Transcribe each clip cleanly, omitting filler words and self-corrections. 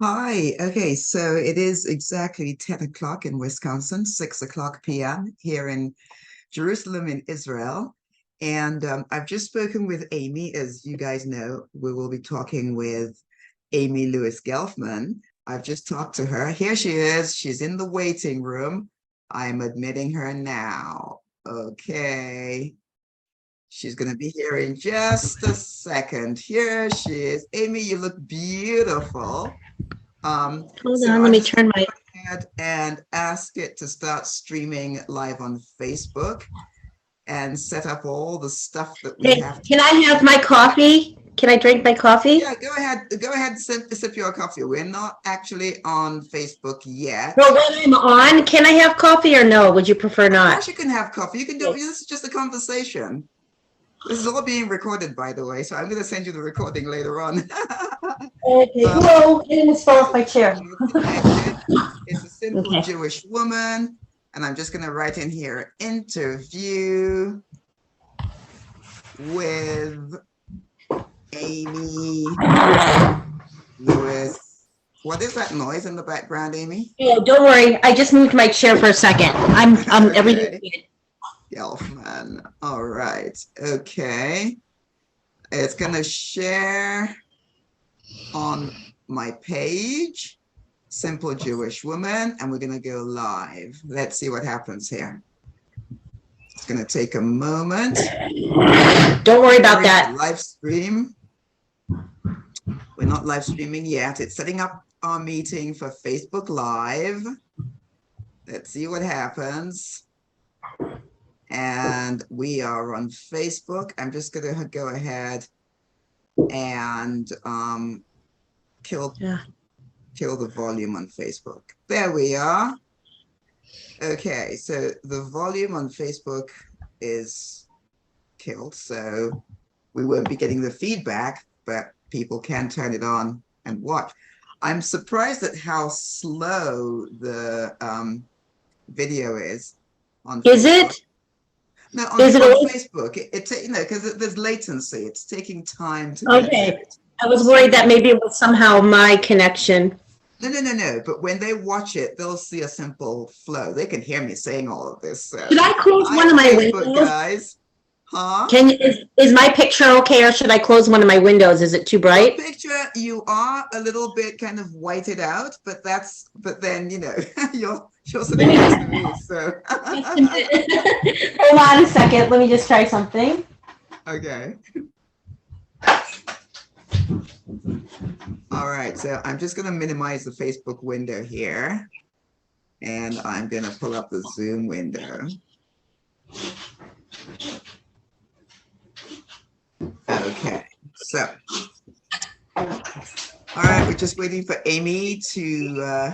Hi. Okay, so it is exactly 10 o'clock in Wisconsin, 6 o'clock p.m. here in Jerusalem in Israel. And I've just spoken with Amy. As you guys know, we will be talking with Amy Lewis Gelfman. I've just talked to her. Here she is. She's in the waiting room. I'm admitting her now. Okay. She's going to be here in just a second. Here she is. Amy, you look beautiful. Hold So on, let I'm me just going turn to my. go ahead and ask it to start streaming live on Facebook and set up all the stuff that we Hey, have to. can I have my coffee? Can I drink my coffee? Yeah, go ahead. Go ahead and sip your coffee. We're not actually on Facebook yet. Well, when I'm on, can I have coffee or no? Would you prefer Of not? course, you can have coffee. You can do. Okay. This is just a conversation. This is all being recorded, by the way. So I'm going to send you the recording later on. Okay. um, Whoa, I almost fell off my chair. You're connected. It's a simple Okay. Jewish woman. And I'm just going to write in here interview with Amy Lewis. What is that noise in the background, Amy? Oh, don't worry. I just moved my chair for a second. I'm everything's Okay. good. Gelfman. All right. Okay. It's going to share on my page, Simple Jewish Woman, and we're going to go live. Let's see what happens here. It's going to take a moment. Don't worry about that. Live stream. We're not live streaming yet. It's setting up our meeting for Facebook Live. Let's see what happens. And we are on Facebook. I'm just going to go ahead and kill the volume on Facebook. There we are. Okay, so the volume on Facebook is killed, so we won't be getting the feedback, but people can turn it on and watch. I'm surprised at how slow the video is on Is Facebook. it? No, on Is it always? Facebook, because there's latency. It's taking time to get Okay. there. I was worried that maybe it was somehow my connection. No. But when they watch it, they'll see a simple flow. They can hear me saying all of this. So. Should I close Hi, one of my Facebook windows? guys. Huh? Is my picture okay, or should I close one of my windows? Is it too Your bright? picture, you are a little bit kind of whited out, but then you're sitting next to me, so Hold on a second. Let me just try something. okay. All right, so I'm just gonna minimize the Facebook window here, and I'm gonna pull up the Zoom window. Okay, so all right, we're just waiting for Amy to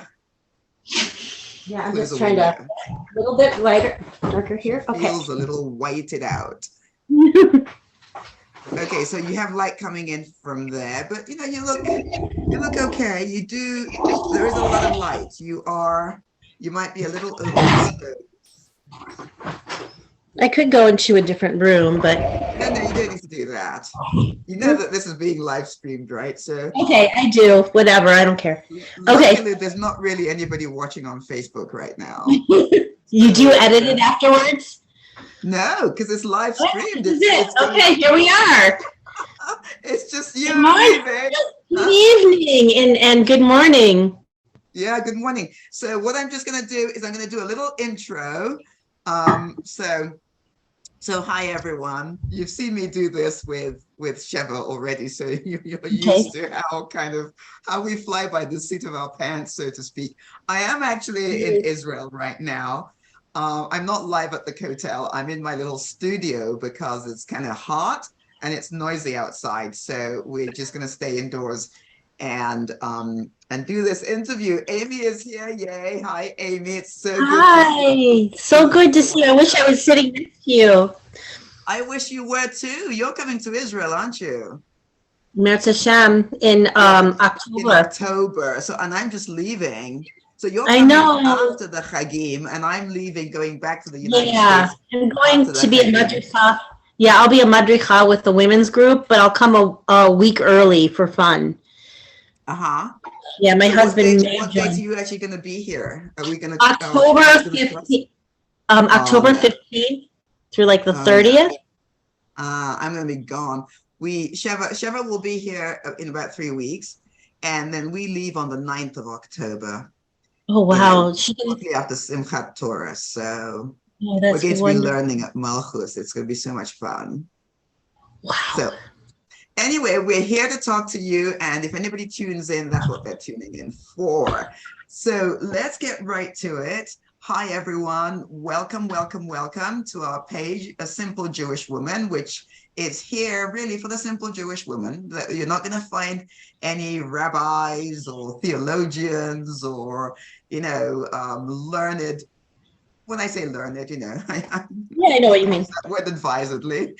Yeah, I'm close just the trying window. to a little bit lighter, darker here. Okay. Feels a little whited out. Okay, so you have light coming in from there, but you look okay. There is a lot of light. You might be a little overexposed. I could go into a different room, but No, you don't need to do that. You know that this is being live streamed, right? So okay, I do. Whatever, I don't care. Okay. luckily, there's not really anybody watching on Facebook right now. You do edit it afterwards? No, because it's live streamed. This is it. Okay, here we are. It's just you Good and morning. me, babe. Good evening and good morning. Yeah, good morning. So what I'm just going to do is I'm going to do a little intro. So hi, everyone. You've seen me do this with Sheva already, so you're used to how we fly by the seat of our pants, so to speak. I am actually in Israel right now. I'm not live at the hotel. I'm in my little studio because it's kind of hot and it's noisy outside. So we're just going to stay indoors and do this interview. Amy is here. Yay. Hi, Amy. It's so good. Hi. So good to see you. I wish I was sitting next to you. I wish you were too. You're coming to Israel, aren't you? Mirz Hashem in October. In October. So, and I'm just leaving. So you're I coming know. after the Chagim, and I'm leaving, going back to the United States. Yeah, I'm going to be a Chagim. madricha. Yeah, I'll be a madricha with the women's group, but I'll come a week early for fun. Uh-huh. Yeah, my So husband may have what dates are joined. you actually going to be here? Are we going to, our October paths going to cross? 15th, Oh, October no. 15th through like the Oh, no. 30th. I'm going to be gone. Sheva will be here in about 3 weeks. And then we leave on the 9th of October, Oh, you know, wow. She can, shortly after Simchat Torah. So oh, we're that's going to be wonderful. learning at Malchus. It's going to be so much fun. Wow. So anyway, we're here to talk to you. And if anybody tunes in, that's what they're tuning in for. So let's get right to it. Hi, everyone. Welcome, welcome, welcome to our page, A Simple Jewish Woman, which is here really for the simple Jewish woman. You're not going to find any rabbis or theologians or, learned. When I say learned, Yeah, I know what you I mean. use that word advisedly.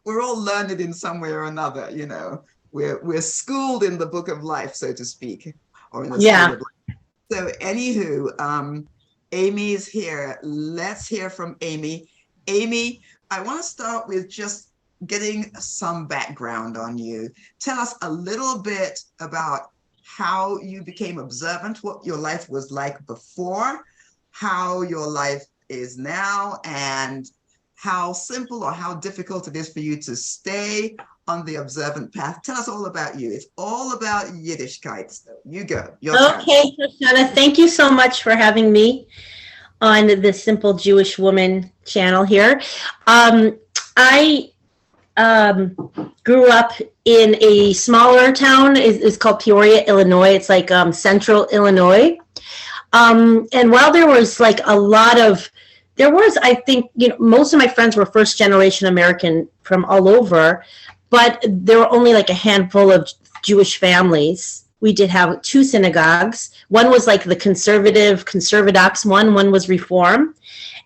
We're all learned in some way or another. We're schooled in the book of life, so to speak, or in the school Yeah. of life. So, anywho, Amy's here. Let's hear from Amy. Amy, I want to start with just getting some background on you. Tell us a little bit about how you became observant, what your life was like before, how your life is now, and how simple or how difficult it is for you to stay on the observant path. Tell us all about you. It's all about Yiddishkeit. So you go, your turn. Okay, Shoshana, thank you so much for having me on the Simple Jewish Woman channel here. I grew up in a smaller town. It's called Peoria, Illinois. It's like central Illinois. And while there was like I think, most of my friends were first generation American from all over, but there were only like a handful of Jewish families. We did have two synagogues. One was like the conservadox one was Reform.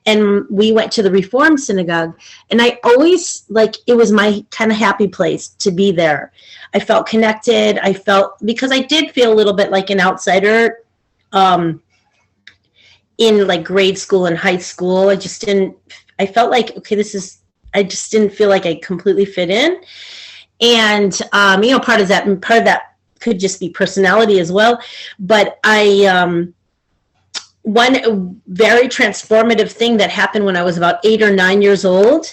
And we went to the Reform synagogue. And I always, like, it was my kind of happy place to be there. I felt connected. Because I did feel a little bit like an outsider in like grade school and high school. I felt like, okay, I just didn't feel like I completely fit in. And, part of that could just be personality as well. But one very transformative thing that happened when I was about 8 or 9 years old.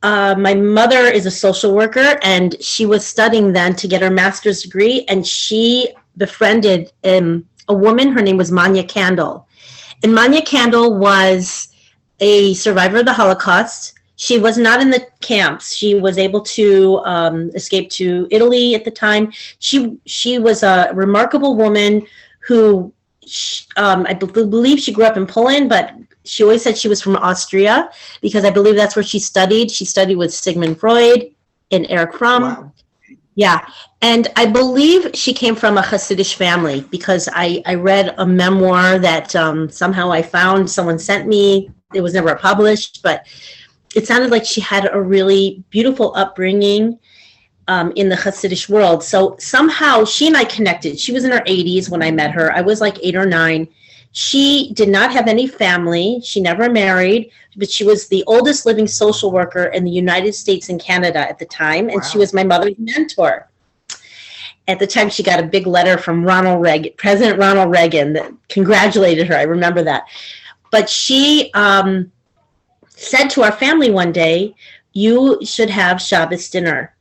My mother is a social worker, and she was studying then to get her master's degree, and she befriended a woman. Her name was Manya Candle. And Manya Candle was a survivor of the Holocaust. She was not in the camps. She was able to escape to Italy at the time. She was a remarkable woman who, I believe she grew up in Poland, but she always said she was from Austria because I believe that's where she studied. She studied with Sigmund Freud and Erich Fromm. Wow. Yeah. And I believe she came from a Hasidic family because I read a memoir that somehow I found, someone sent me. It was never published, but it sounded like she had a really beautiful upbringing in the Hasidic world. So somehow she and I connected. She was in her 80s when I met her. I was like 8 or 9. She did not have any family. She never married, but she was the oldest living social worker in the United States and Canada at the time. And she was my mother's mentor. At the time, she got a big letter from President Ronald Reagan, that congratulated her. I remember that. But she said to our family one day, "You should have Shabbos dinner."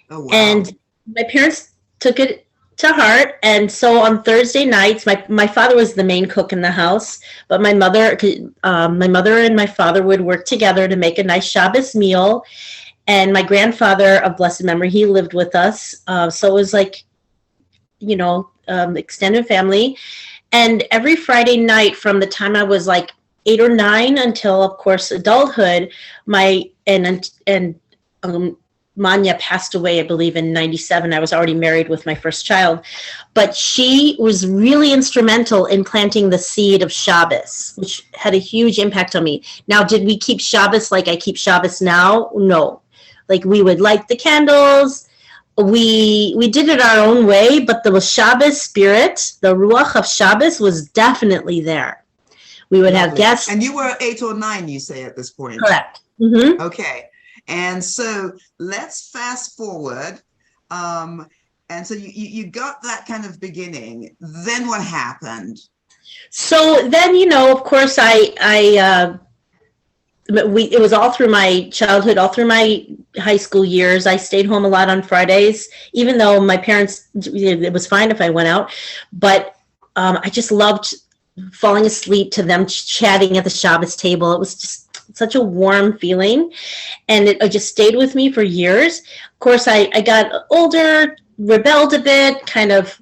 Oh, wow. And my parents took it to heart. And so on Thursday nights, my father was the main cook in the house, but my mother and my father would work together to make a nice Shabbos meal. And my grandfather of blessed memory, he lived with us. So it was like, extended family. And every Friday night from the time I was like 8 or 9 until, of course, adulthood, Manya passed away, I believe, in 97. I was already married with my first child. But she was really instrumental in planting the seed of Shabbos, which had a huge impact on me. Now, did we keep Shabbos like I keep Shabbos now? No. Like, we would light the candles. We did it our own way, but the Shabbos spirit, the Ruach of Shabbos, was definitely there. We would have guests. And you were 8 or 9, you say, at this point? Correct. Mm-hmm. Okay. And so let's fast forward. And And so you got that kind of beginning. Then what happened? So then, of course, it was all through my childhood, all through my high school years. I stayed home a lot on Fridays, even though my parents, it was fine if I went out. But I just loved falling asleep to them chatting at the Shabbos table. It was just such a warm feeling. And it just stayed with me for years. Of course, I got older, rebelled a bit, kind of.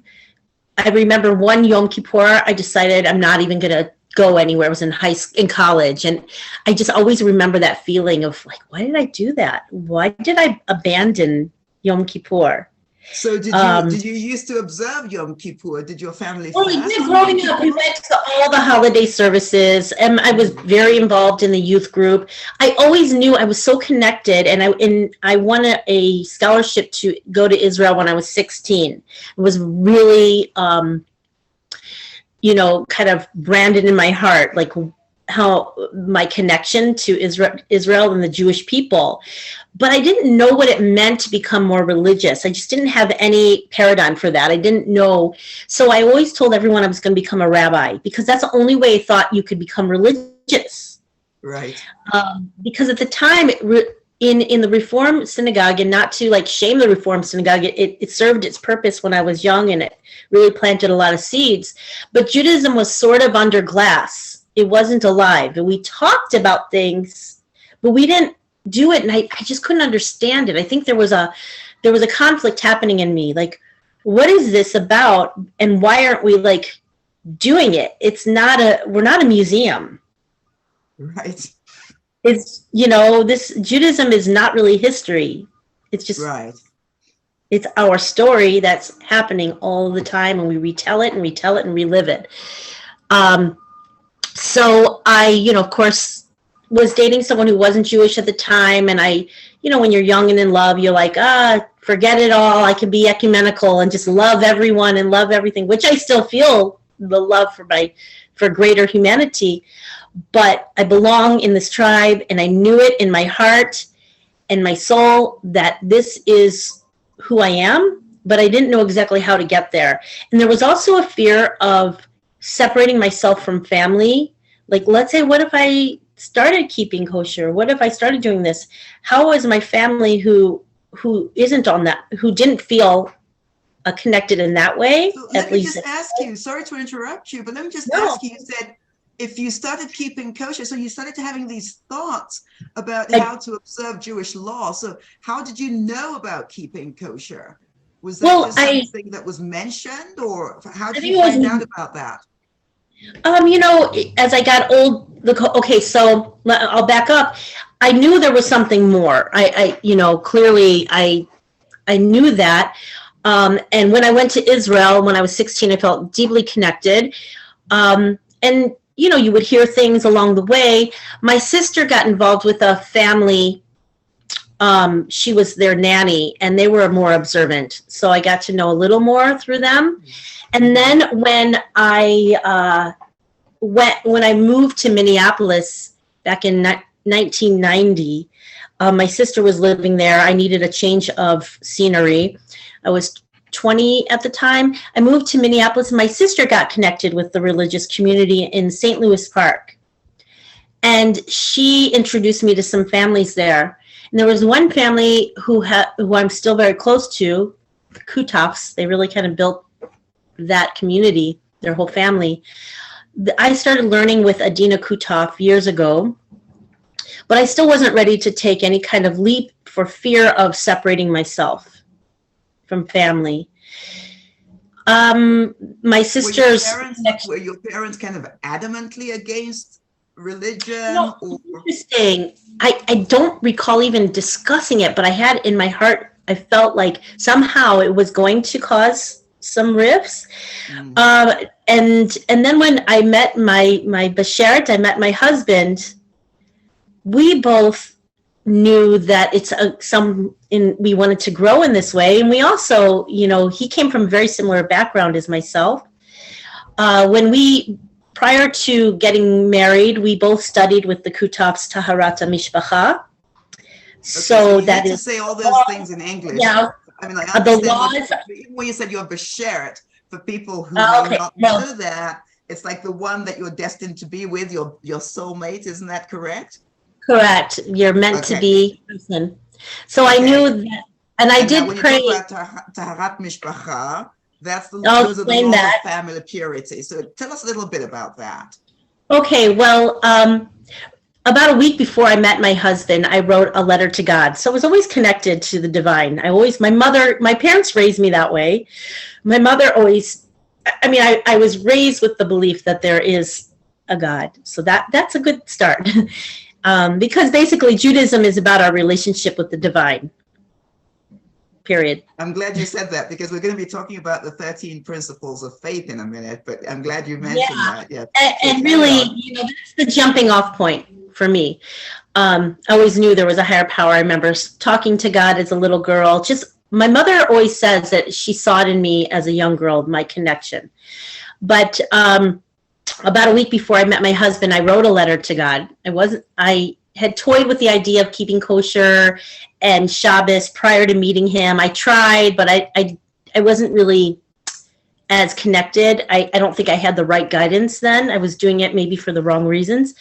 I remember one Yom Kippur, I decided I'm not even going to go anywhere. I was in college, and I just always remember that feeling of like, why did I do that? Why did I abandon Yom Kippur? So did you used to observe Yom Kippur? Did your family Well, fast? yeah, growing up, we went to all the holiday services, and I was very involved in the youth group. I always knew I was so connected, and I won a scholarship to go to Israel when I was 16. It was really, kind of branded in my heart, like how my connection to Israel and the Jewish people. But I didn't know what it meant to become more religious. I just didn't have any paradigm for that. I didn't know. So I always told everyone I was going to become a rabbi, because that's the only way I thought you could become religious. Right. Because at the time, in the Reform synagogue, and not to like shame the Reform synagogue, it served its purpose when I was young, and it really planted a lot of seeds. But Judaism was sort of under glass. It wasn't alive. And we talked about things, but we didn't do it, and I just couldn't understand it. I think there was a conflict happening in me, like, what is this about, and why aren't we like doing it? We're not a museum. Right. It's this Judaism is not really history. It's just right. It's our story that's happening all the time, and we retell it and retell it and relive it. So I, of course, was dating someone who wasn't Jewish at the time. And I, when you're young and in love, you're like, forget it all. I can be ecumenical and just love everyone and love everything, which I still feel the love for greater humanity. But I belong in this tribe, and I knew it in my heart and my soul that this is who I am, but I didn't know exactly how to get there. And there was also a fear of separating myself from family. Like, let's say, what if I started keeping kosher? What if I started doing this? How is my family who isn't on that, who didn't feel connected in that way? So let me just ask you, sorry to interrupt you, but let me just ask you, you said if you started keeping kosher, so you started having these thoughts about how to observe Jewish law. So how did you know about keeping kosher? Was that just something that was mentioned, or how did you find out about that? As I got old, so I'll back up. I knew there was something more. Clearly I knew that. And when I went to Israel, when I was 16, I felt deeply connected. And, you would hear things along the way. My sister got involved with a family. She was their nanny, and they were more observant. So I got to know a little more through them. And then when I moved to Minneapolis back in 1990, my sister was living there. I needed a change of scenery. I was 20 at the time. I moved to Minneapolis, and my sister got connected with the religious community in St. Louis Park. And she introduced me to some families there. And there was one family who I'm still very close to, the Kutofs. They really kind of built that community, their whole family. I started learning with Adina Kutof years ago, but I still wasn't ready to take any kind of leap for fear of separating myself from family. My sisters... Were your parents kind of adamantly against religion? Interesting. I don't recall even discussing it, but I had in my heart, I felt like somehow it was going to cause some rifts. And then when I met my bashert, I met my husband, we both knew that it's we wanted to grow in this way. And we also, he came from a very similar background as myself. Prior to getting married, we both studied with the Kutofs Taharat Mishpacha. So that is to say all those things in English. Yeah, I mean, I The understand laws. even when you said you're beshert, for people who Oh, may okay. not No, know that, it's like the one that you're destined to be with, your soulmate. Isn't that correct? correct. You're meant to Okay. be person. So I Okay. knew that, and I And now did when you talk pray. about Taharat Mishpacha, I'll those are the explain laws of that. family purity. So tell us a little bit about that. Okay, well, about a week before I met my husband, I wrote a letter to God. So I was always connected to the divine. My parents raised me that way. My mother always, I mean, I was raised with the belief that there is a God. So that's a good start. Because basically Judaism is about our relationship with the divine, period. I'm glad you said that because we're going to be talking about the 13 principles of faith in a minute, but I'm glad you mentioned Yeah. that. Yeah. So And carry really, on. that's the jumping off point for me. I always knew there was a higher power. I remember talking to God as a little girl. Just my mother always says that she saw it in me as a young girl, my connection. But about a week before I met my husband, I wrote a letter to God. I had toyed with the idea of keeping kosher and Shabbos prior to meeting him. I tried, but I wasn't really as connected. I don't think I had the right guidance then. I was doing it maybe for the wrong reasons.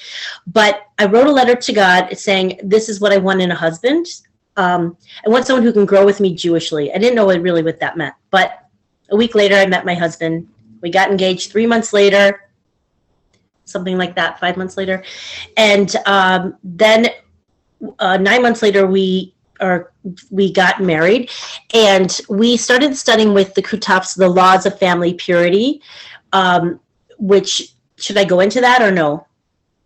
But I wrote a letter to God saying, this is what I want in a husband. I want someone who can grow with me Jewishly. I didn't know really what that meant. But a week later, I met my husband. We got engaged 3 months later, something like that, 5 months later. And then 9 months later, we got married, and we started studying with the Kutaps, the laws of family purity, which, should I go into that or no?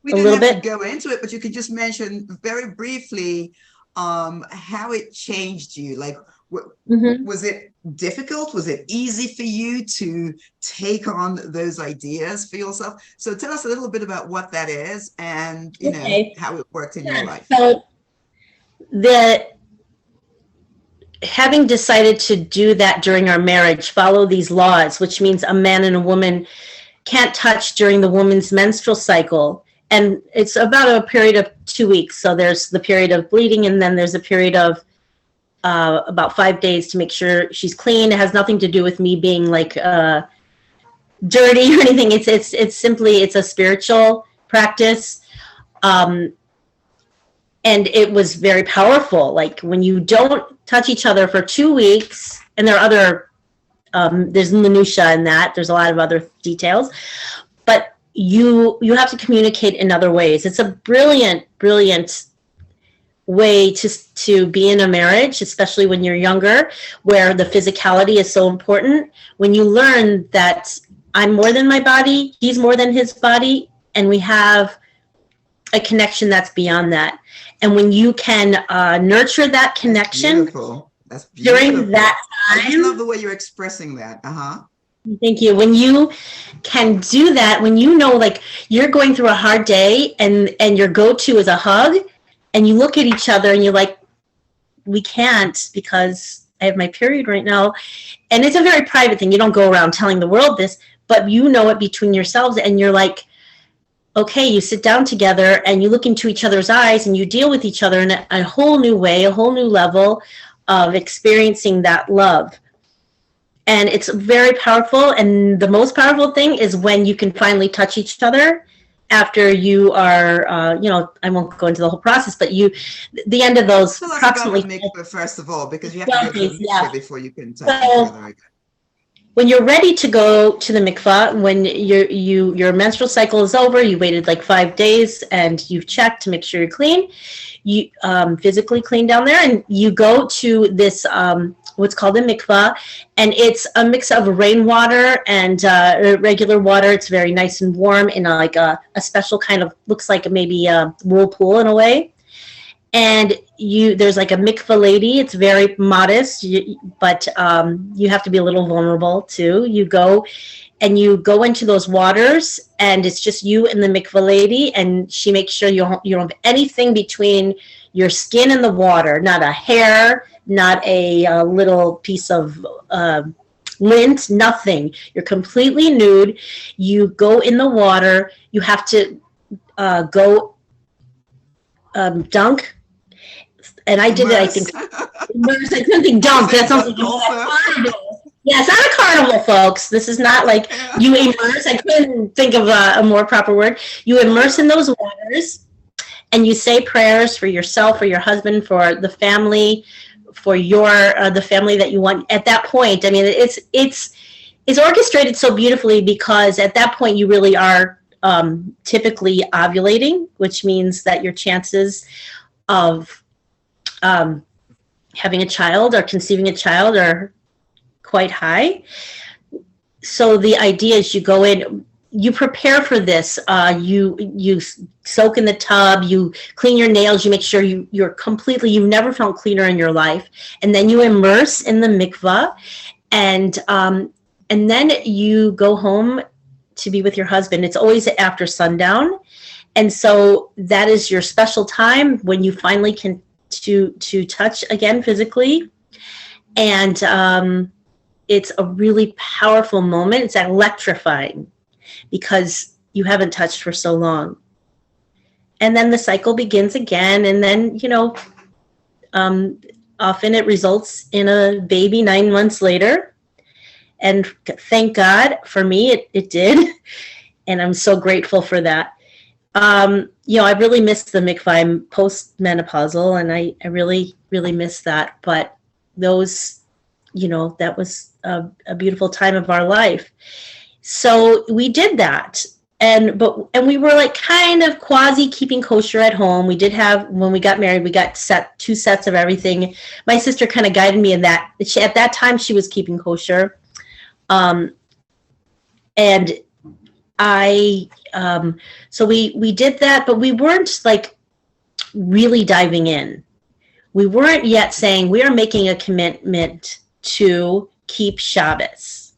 We A don't little have to bit? go into it, but you could just mention very briefly how it changed you. Like, was it difficult? Was it easy for you to take on those ideas for yourself? So tell us a little bit about what that is and, Okay. how it worked in your life. So having decided to do that during our marriage, follow these laws, which means a man and a woman can't touch during the woman's menstrual cycle. And it's about a period of 2 weeks. So there's the period of bleeding, and then there's a period of about 5 days to make sure she's clean. It has nothing to do with me being like dirty or anything. It's simply, it's a spiritual practice. And it was very powerful. Like when you don't touch each other for 2 weeks, and there are other, there's minutia in that. There's a lot of other details, but you have to communicate in other ways. It's a brilliant way to be in a marriage, especially when you're younger, where the physicality is so important. When you learn that I'm more than my body, he's more than his body, and we have a connection that's beyond that. And when you can nurture that connection, That's beautiful. during that time. I just love the way you're expressing that. Thank you. When you can do that, when you know, like, you're going through a hard day and your go-to is a hug, and you look at each other and you're like, we can't because I have my period right now. And it's a very private thing. You don't go around telling the world this, but you know it between yourselves, and you're like, okay, you sit down together and you look into each other's eyes and you deal with each other in a whole new way, a whole new level of experiencing that love. And it's very powerful. And the most powerful thing is when you can finally touch each other after you are, I won't go into the whole process, but the end of those Tell us approximately. about the mikveh first of all, because you have to go to the mikveh before you can touch each other again. When you're ready to go to the mikvah, when your menstrual cycle is over, you waited like 5 days and you've checked to make sure you're clean, you physically clean down there, and you go to this what's called a mikvah, and it's a mix of rainwater and regular water. It's very nice and warm in like a special kind of, looks like maybe a whirlpool in a way. And there's like a mikvah lady. It's very modest, but you have to be a little vulnerable too. You go into those waters, and it's just you and the mikvah lady, and she makes sure you don't have anything between your skin and the water, not a hair, not a little piece of lint, nothing. You're completely nude. You go in the water. You have to go dunk and I did it, I think, immerse. I couldn't think dump. That sounds like a carnival. Yeah, it's not a carnival, folks. This is not like you immerse. I couldn't think of a more proper word. You immerse in those waters, and you say prayers for yourself, for your husband, for the family, for your the family that you want. At that point, I mean, it's orchestrated so beautifully, because at that point you really are typically ovulating, which means that your chances of having a child or conceiving a child are quite high. So the idea is you go in, you prepare for this, you soak in the tub, you clean your nails, you make sure you're completely, you've never felt cleaner in your life, and then you immerse in the mikvah, and then you go home to be with your husband. It's always after sundown, and so that is your special time when you finally can to touch again physically, and it's a really powerful moment. It's electrifying because you haven't touched for so long. And then the cycle begins again, and then, often it results in a baby 9 months later. And thank God for me, it did. And I'm so grateful for that. I really missed the mikvah. I'm post-menopausal, and I really, really miss that. But those, that was a beautiful time of our life. So we did that. And we were like kind of quasi keeping kosher at home. We did have, when we got married, we got 2 sets of everything. My sister kind of guided me in that. At that time, she was keeping kosher. And so we did that, but we weren't like really diving in. We weren't yet saying we are making a commitment to keep Shabbos.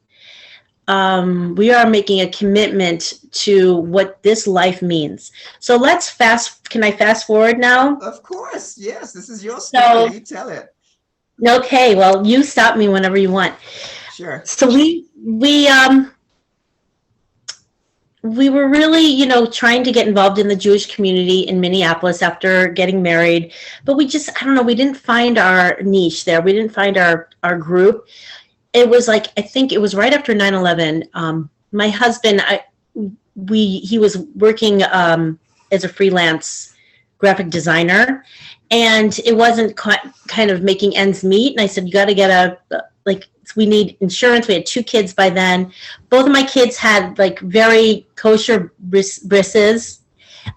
We are making a commitment to what this life means. So can I fast forward now? Of course, yes, this is your story, you tell it. Okay, well, you stop me whenever you want. Sure. So we were really, trying to get involved in the Jewish community in Minneapolis after getting married, but we just, I don't know, we didn't find our niche there. We didn't find our group. It was like, I think it was right after 9/11. My husband, he was working as a freelance graphic designer, and it wasn't kind of making ends meet. And I said, you got to get we need insurance. We had 2 kids by then. Both of my kids had like very kosher brisses.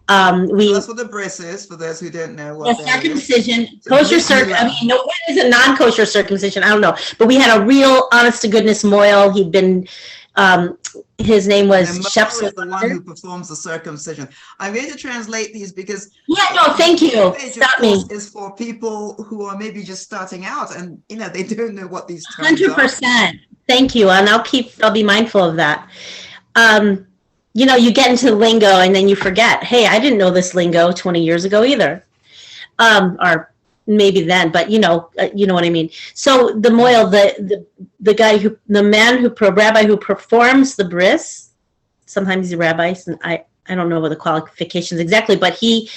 That's what the bris is, for those who don't know what that circumcision, is. Kosher circumcision. What is a non-kosher circumcision? I don't know. But we had a real, honest to goodness mohel. He'd been, his name was Shep's. The one who performs the circumcision. I'm going to translate these because thank you. Stop me. Is for people who are maybe just starting out, and they don't know what these terms 100%. Thank you, and I'll be mindful of that. You get into the lingo and then you forget. Hey, I didn't know this lingo 20 years ago either, or maybe then, but you know what I mean. So the mohel, the guy rabbi who performs the bris, sometimes he's a rabbi, and I don't know what the qualifications exactly, but he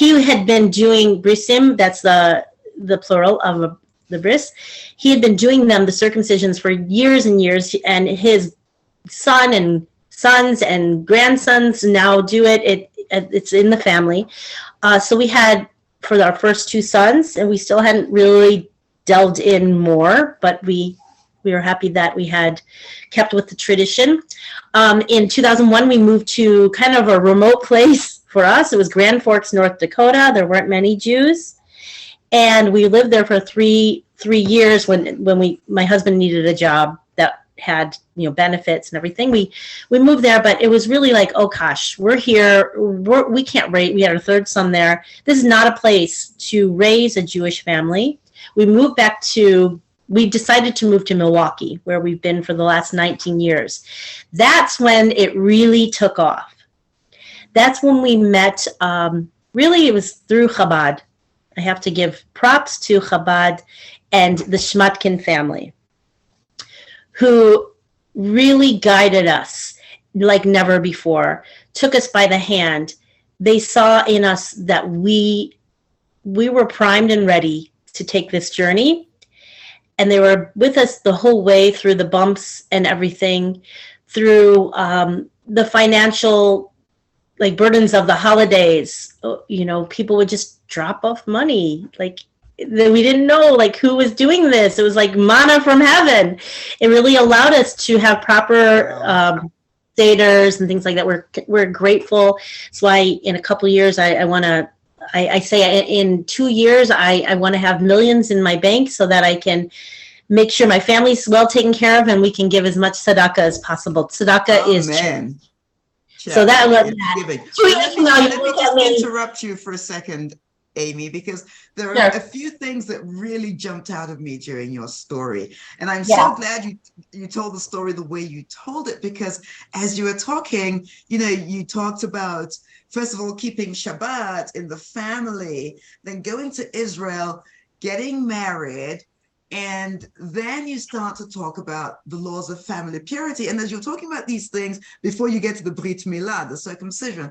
had been doing brisim. That's the plural of the bris. He had been doing them, the circumcisions, for years and years, and his sons and grandsons now do it. It's in the family. So we had for our first 2 sons, and we still hadn't really delved in more, but we were happy that we had kept with the tradition. In 2001, we moved to kind of a remote place for us. It was Grand Forks, North Dakota. There weren't many Jews, and we lived there for three years when my husband needed a job that had benefits and everything. We moved there, but it was really like, oh gosh, we're here, we can't raise. We had our 3rd son there. This is not a place to raise a Jewish family. We decided to move to Milwaukee, where we've been for the last 19 years. That's when it really took off. That's when we met. Really, it was through Chabad. I have to give props to Chabad and the Shmatkin family, who really guided us like never before, took us by the hand. They saw in us that we we were primed and ready to take this journey. And they were with us the whole way through the bumps and everything, through the financial like burdens of the holidays. You know, people would just drop off money. Like we didn't know like who was doing this. It was like manna from heaven. It really allowed us to have proper daters and things like that. We're grateful. That's why in a couple of years I want to. I say in 2 years, I want to have millions in my bank so that I can make sure my family's well taken care of and we can give as much tzedakah as possible. Tzedakah is man. So that was Let me just interrupt you for a second, Amy, because there are a few things that really jumped out of me during your story. And I'm so glad you told the story the way you told it, because as you were talking, you know, you talked about, first of all, keeping Shabbat in the family, then going to Israel, getting married, and then you start to talk about the laws of family purity. And as you're talking about these things, before you get to the Brit Milah, the circumcision,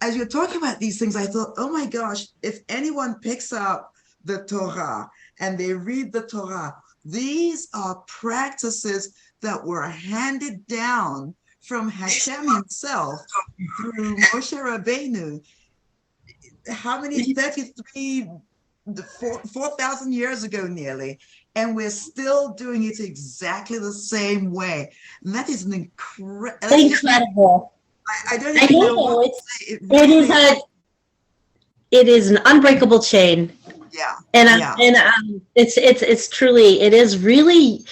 as you're talking about these things, I thought, oh my gosh, if anyone picks up the Torah and they read the Torah, these are practices that were handed down from Hashem himself through Moshe Rabbeinu. How many, 4,000 years ago nearly, and we're still doing it exactly the same way. And that is an incredible. I don't even know what to say. It is an unbreakable chain. Yeah. And it's truly, it is really,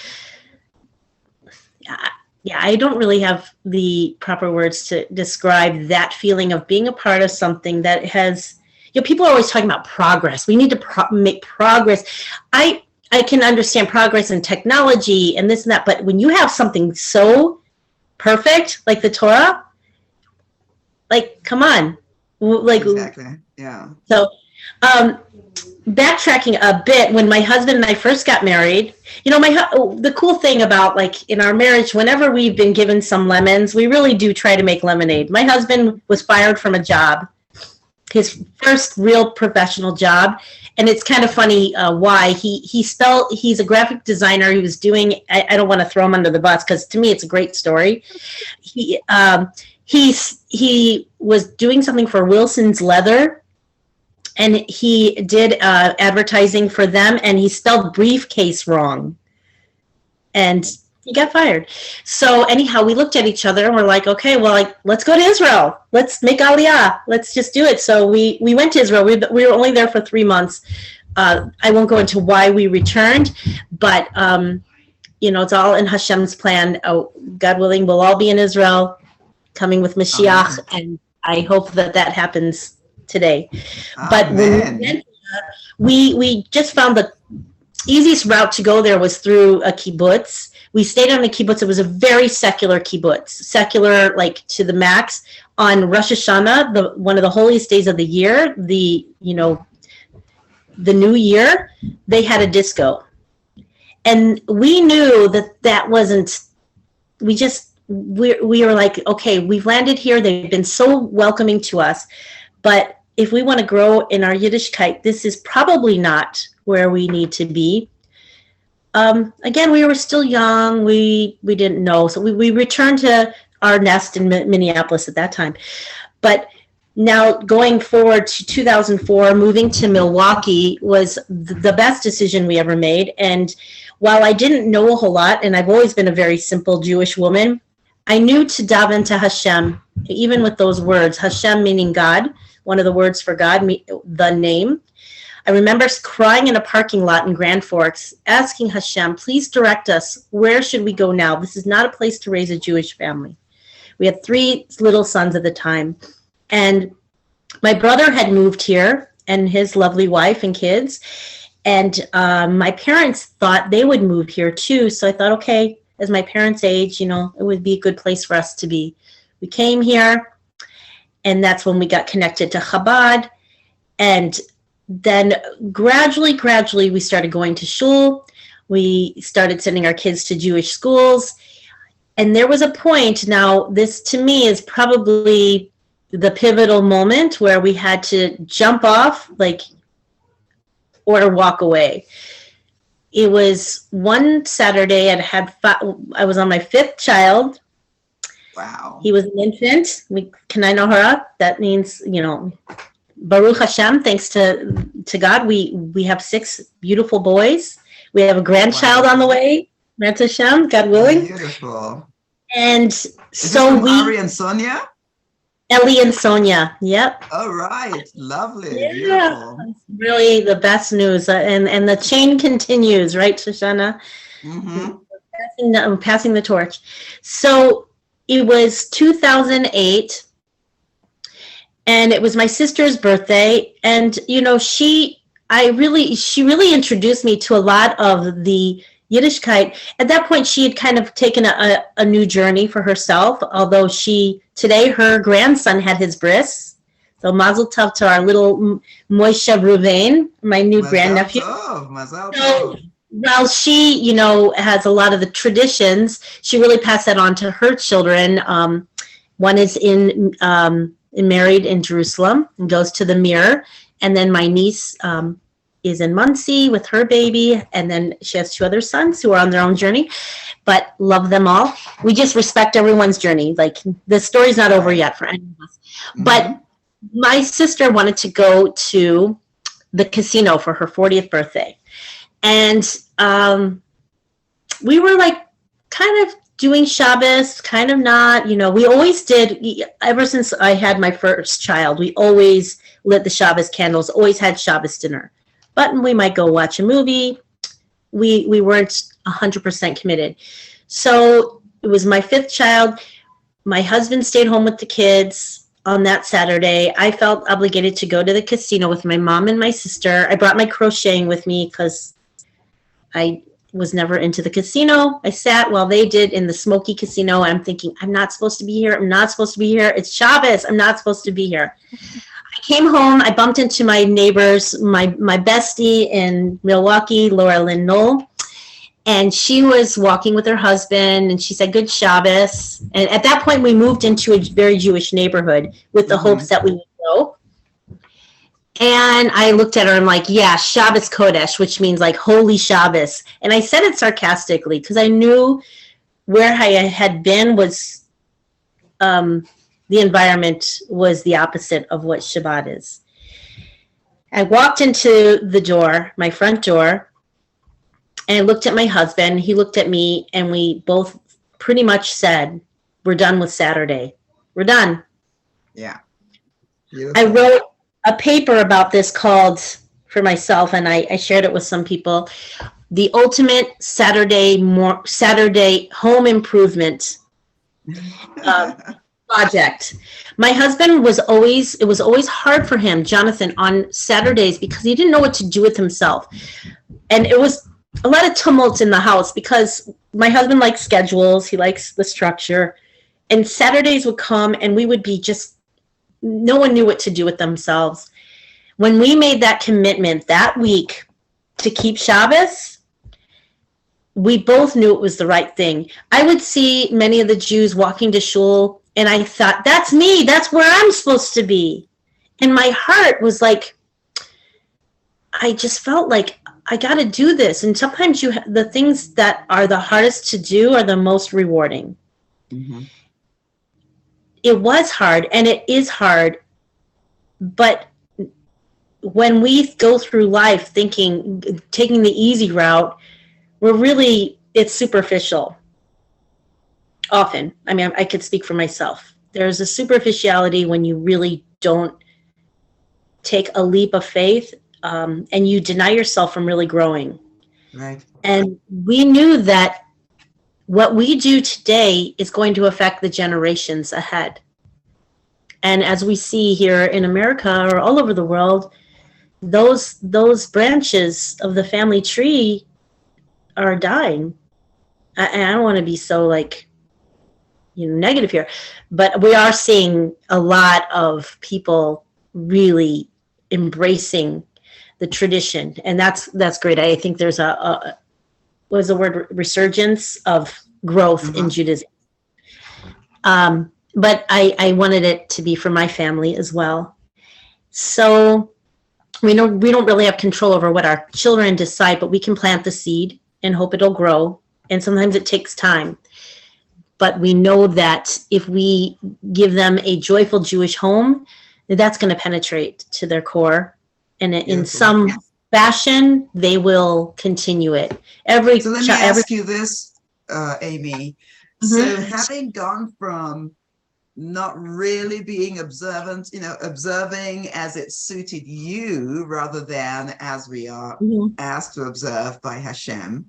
I don't really have the proper words to describe that feeling of being a part of something that has, you know, people are always talking about progress. We need to make progress. I can understand progress in technology and this and that, but when you have something so perfect like the Torah, like, come on. Like, exactly. Yeah. So, backtracking a bit, when my husband and I first got married, you know, the cool thing about like in our marriage, whenever we've been given some lemons, we really do try to make lemonade. My husband was fired from a job, his first real professional job. And it's kind of funny why he's a graphic designer. He was doing, I don't want to throw him under the bus because to me it's a great story. He was doing something for Wilson's Leather, and he did advertising for them, and he spelled briefcase wrong, and he got fired. So anyhow, we looked at each other and we're like, okay, well, like, let's go to Israel. Let's make Aliyah. Let's just do it. So we went to Israel. We were only there for 3 months. I won't go into why we returned, but you know, it's all in Hashem's plan. Oh, God willing, we'll all be in Israel, coming with Mashiach, and I hope that happens today. But when we just found the easiest route to go there was through a kibbutz. We stayed on a kibbutz. It was a very secular kibbutz, secular like to the max. On Rosh Hashanah, one of the holiest days of the year, the new year, they had a disco, and we knew that wasn't. We were like, okay, we've landed here. They've been so welcoming to us, but if we want to grow in our Yiddishkeit, this is probably not where we need to be. Again, we were still young. We didn't know. So we returned to our nest in Minneapolis at that time. But now going forward to 2004, moving to Milwaukee was the best decision we ever made. And while I didn't know a whole lot, and I've always been a very simple Jewish woman, I knew to daven to Hashem, even with those words, Hashem meaning God, one of the words for God, the name. I remember crying in a parking lot in Grand Forks, asking Hashem, please direct us. Where should we go now? This is not a place to raise a Jewish family. We had 3 little sons at the time. And my brother had moved here, and his lovely wife and kids. And my parents thought they would move here too. So I thought, okay, as my parents' age, you know, it would be a good place for us to be. We came here, and that's when we got connected to Chabad. And then gradually, we started going to shul. We started sending our kids to Jewish schools. And there was a point, now this to me is probably the pivotal moment where we had to jump off, like or to walk away. It was one Saturday. I was on my 5th child. Wow. He was an infant. Kanai Nohara. That means, Baruch Hashem. Thanks to God, we have 6 beautiful boys. We have a grandchild on the way. Baruch Hashem, God willing. Beautiful. And Is so we, Ari and Sonia? Ellie and Sonia. Yep. All right. Lovely. Yeah. Beautiful. It's really the best news. And the chain continues, right, Shoshana? Passing the torch. So it was 2008, and it was my sister's birthday. And, she really introduced me to a lot of the Yiddishkeit. At that point, she had kind of taken a new journey for herself, although today her grandson had his bris. So mazel tov to our little Moshe Ruvain, my new grandnephew. Mazel tov. Well, she, has a lot of the traditions. She really passed that on to her children. One is married in Jerusalem and goes to the mirror. And then my niece is in Muncie with her baby. And then she has 2 other sons who are on their own journey, but love them all. We just respect everyone's journey. Like, the story's not over yet for any of us. But my sister wanted to go to the casino for her 40th birthday. And we were like kind of doing Shabbos, kind of not, we always did, ever since I had my first child, we always lit the Shabbos candles, always had Shabbos dinner. But we might go watch a movie. We weren't 100% committed. So it was my 5th child. My husband stayed home with the kids on that Saturday. I felt obligated to go to the casino with my mom and my sister. I brought my crocheting with me because I was never into the casino. I sat while they did in the smoky casino. I'm thinking, I'm not supposed to be here. I'm not supposed to be here. It's Shabbos. I'm not supposed to be here. I came home. I bumped into my neighbors, my bestie in Milwaukee, Laura Lynn Knoll. And she was walking with her husband, and she said, "Good Shabbos." And at that point, we moved into a very Jewish neighborhood with the hopes that we would go. And I looked at her and I'm like, yeah, Shabbos Kodesh, which means like holy Shabbos. And I said it sarcastically because I knew where I had been was the environment was the opposite of what Shabbat is. I walked into the door, my front door, and I looked at my husband. He looked at me, and we both pretty much said, we're done with Saturday. We're done. Yeah. I wrote a paper about this called, for myself, and I shared it with some people, The Ultimate Saturday Home Improvement Project. My husband it was always hard for him, Jonathan, on Saturdays because he didn't know what to do with himself. And it was a lot of tumult in the house because my husband likes schedules. He likes the structure. And Saturdays would come and we would be just, no one knew what to do with themselves. When we made that commitment that week to keep Shabbos, we both knew it was the right thing. I would see many of the Jews walking to shul, and I thought, that's me. That's where I'm supposed to be. And my heart was like, I just felt like I got to do this. And sometimes the things that are the hardest to do are the most rewarding. Mm-hmm. It was hard, and it is hard. But when we go through life taking the easy route, it's superficial. Often. I mean, I could speak for myself. There's a superficiality when you really don't take a leap of faith, and you deny yourself from really growing. Right. And we knew that what we do today is going to affect the generations ahead. And as we see here in America or all over the world, those branches of the family tree are dying. I don't want to be so negative here, but we are seeing a lot of people really embracing the tradition, and that's great. I think there's what was the word, resurgence of growth in Judaism. But I wanted it to be for my family as well. So we don't really have control over what our children decide, but we can plant the seed and hope it'll grow. And sometimes it takes time. But we know that if we give them a joyful Jewish home, that's going to penetrate to their core. And in some fashion, they will continue it. So let me ask you this, Amy. Mhm. So having gone from not really being observant, observing as it suited you rather than as we are Mhm. asked to observe by Hashem.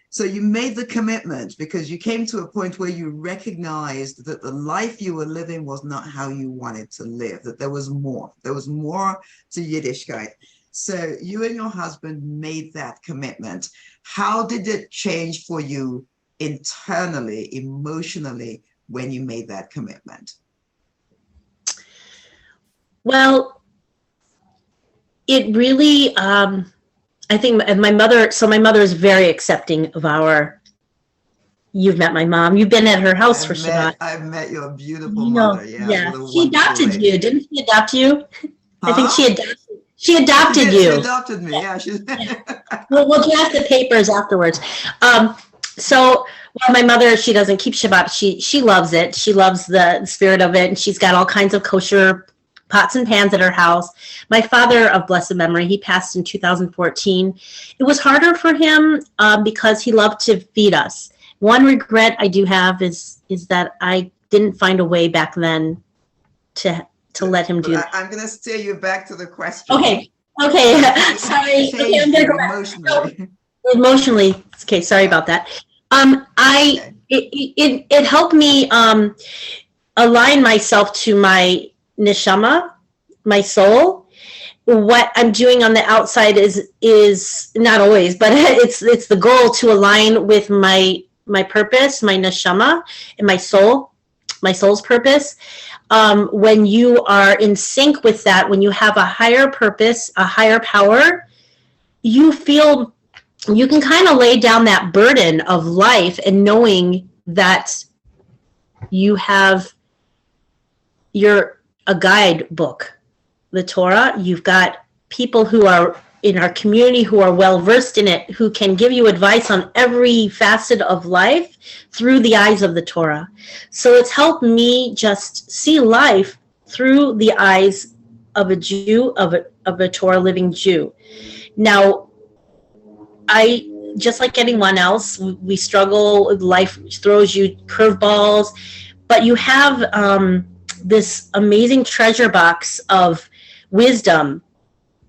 So you made the commitment because you came to a point where you recognized that the life you were living was not how you wanted to live, that there was more. There was more to Yiddishkeit. So you and your husband made that commitment. How did it change for you internally, emotionally, when you made that commitment? Well, it really, I think my mother is very accepting of you've met my mom. You've been at her house for Shabbat. I've met your beautiful mother. Yeah. She adopted you. Didn't she adopt you? I think she adopted you. She adopted me. Yeah. We'll draft the papers afterwards. So my mother, she doesn't keep Shabbat. She loves it. She loves the spirit of it. And she's got all kinds of kosher pots and pans at her house. My father of blessed memory, he passed in 2014. It was harder for him because he loved to feed us. One regret I do have is that I didn't find a way back then to let him do that. I'm going to steer you back to the question. Okay. Sorry. Okay, I'm going to go back. Emotionally. Okay, sorry about that. It helped me align myself to my neshama, my soul. What I'm doing on the outside is not always, but it's the goal to align with my purpose, my neshama, and my soul's purpose. When you are in sync with that, when you have a higher purpose, a higher power, you feel you can kind of lay down that burden of life and knowing that you're a guidebook, the Torah. You've got people who are in our community who are well versed in it, who can give you advice on every facet of life through the eyes of the Torah. So it's helped me just see life through the eyes of a Jew, of a Torah living Jew. Now, I, just like anyone else, we struggle. Life throws you curveballs, but you have this amazing treasure box of wisdom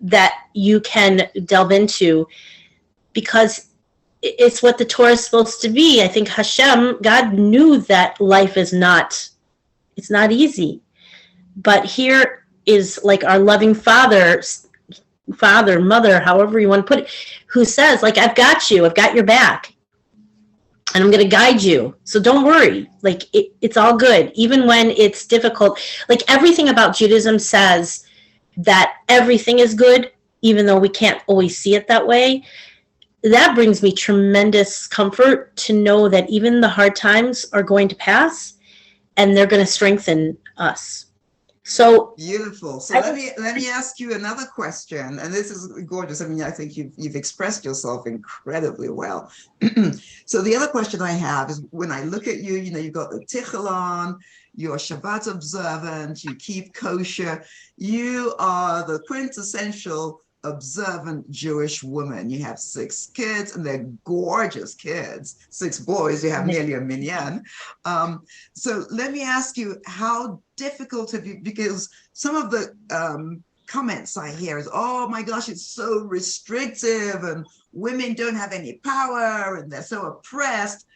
that you can delve into because it's what the Torah is supposed to be. I think Hashem, God knew that life is it's not easy. But here is like our loving father, mother, however you want to put it, who says, like, I've got you, I've got your back, and I'm going to guide you. So don't worry. Like, it's all good. Even when it's difficult, like everything about Judaism says that everything is good, even though we can't always see it that way. That brings me tremendous comfort to know that even the hard times are going to pass and they're going to strengthen us. So beautiful. So let me ask you another question, and this is gorgeous. I mean, I think you've expressed yourself incredibly well. So the other question I have is, when I look at you, you've got the tichel on, you're Shabbat observant, you keep kosher, you are the quintessential observant Jewish woman. You have 6 kids, and they're gorgeous kids. 6 boys. You have nearly a minyan. So let me ask you, how difficult have you? Because some of the comments I hear is, "Oh my gosh, it's so restrictive, and women don't have any power, and they're so oppressed."